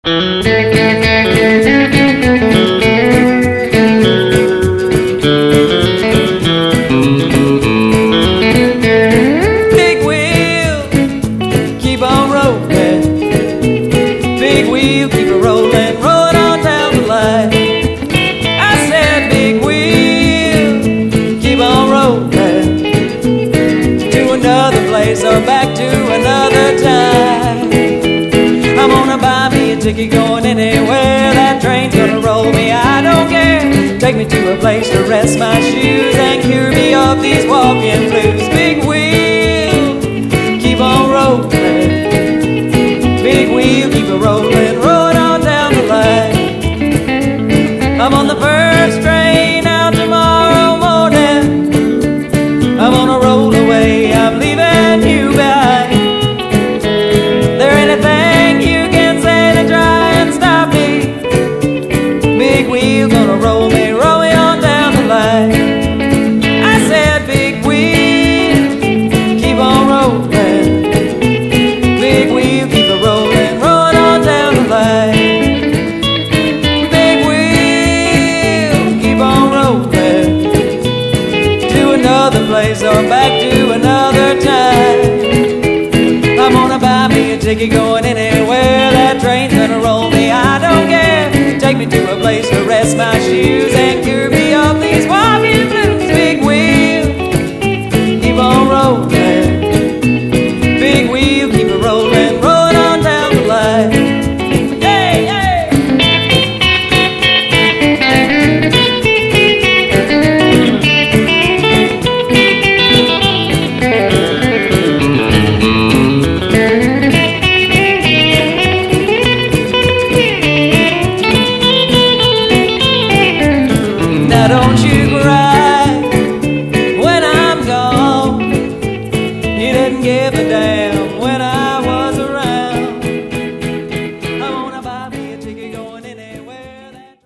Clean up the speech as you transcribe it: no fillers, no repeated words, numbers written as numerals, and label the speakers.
Speaker 1: Big wheel, keep on rolling. Big wheel, keep it rolling, rolling on down the line. I said, big wheel, keep on rolling to another place or back to another time. I'm gonna buy me a ticket going anywhere. That train's gonna roll me, I don't care. Take me to a place to rest my shoes and cure me of these walking blues. Big wheel,